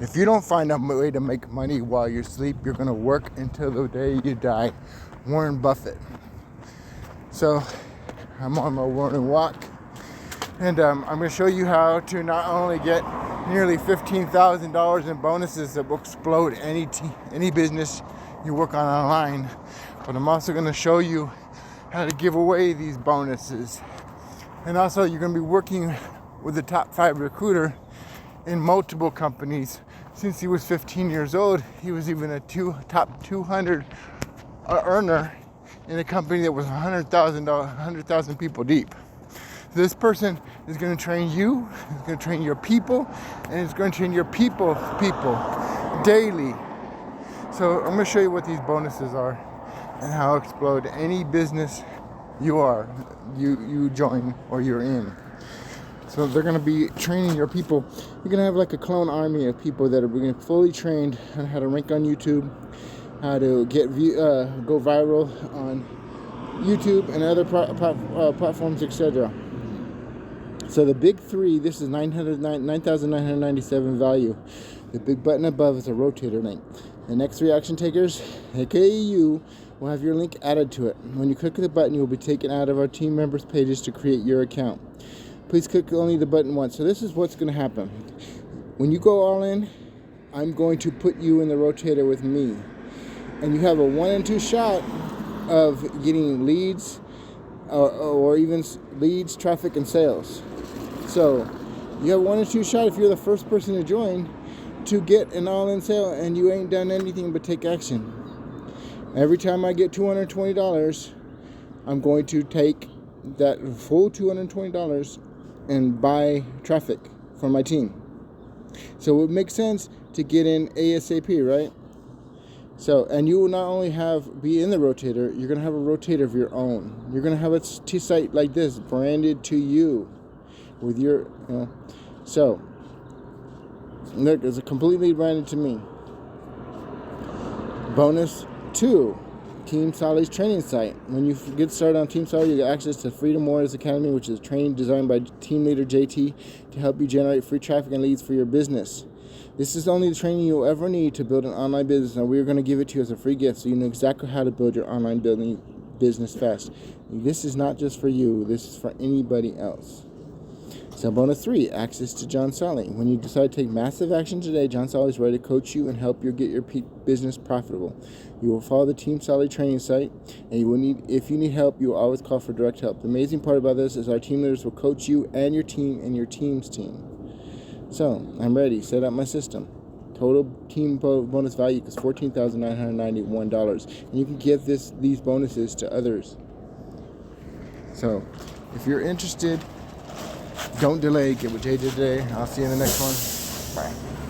If you don't find a way to make money while you sleep, you're going to work until the day you die. Warren Buffett. So I'm on my morning walk, and I'm going to show you how to not only get nearly $15,000 in bonuses that will explode any business you work on online, but I'm also going to show you how to give away these bonuses. And also, you're going to be working with the top 5 recruiter in multiple companies. Since he was 15 years old, he was even a top 200 earner in a company that was 100,000 people deep. So this person is going to train you, is going to train your people, and it's going to train your people daily. So I'm going to show you what these bonuses are and how to explode any business you join or you're in. So they're going to be training your people. You're going to have like a clone army of people that are being fully trained on how to rank on YouTube, how to go viral on YouTube and other platforms, etc. So the big 3, this is 9,997 value. The big button above is a rotator link. The next 3 action takers, aka you, will have your link added to it. When you click the button, you will be taken out of our team members' pages to create your account. Please click only the button once. So this is what's going to happen. When you go all in, I'm going to put you in the rotator with me. And you have a 1 in 2 shot of getting leads or even leads, traffic, and sales. So you have 1 in 2 shot if you're the first person to join to get an all-in sale and you ain't done anything but take action. Every time I get $220, I'm going to take that full $220 and buy traffic for my team. So it makes sense to get in ASAP, right? So, and you will not only be in the rotator, you're going to have a rotator of your own. You're going to have a T-site like this branded to you with your, So, look, it's completely branded to me. Bonus 2, Team Solly's training site. When you get started on Team Solly, you get access to Freedom Warriors Academy, which is training designed by team leader JT to help you generate free traffic and leads for your business. This is only the training you'll ever need to build an online business, and we're going to give it to you as a free gift so you know exactly how to build your online business fast. This is not just for you, this is for anybody else. So bonus 3, access to John Solly. When you decide to take massive action today, John Solly is ready to coach you and help you get your business profitable. You will follow the Team Solly training site, and if you need help, you will always call for direct help. The amazing part about this is our team leaders will coach you and your team and your team's team. So I'm ready. Set up my system. Total team bonus value is $14,991, and you can give these bonuses to others. So if you're interested, don't delay. Get with JJ today. I'll see you in the next one. Bye.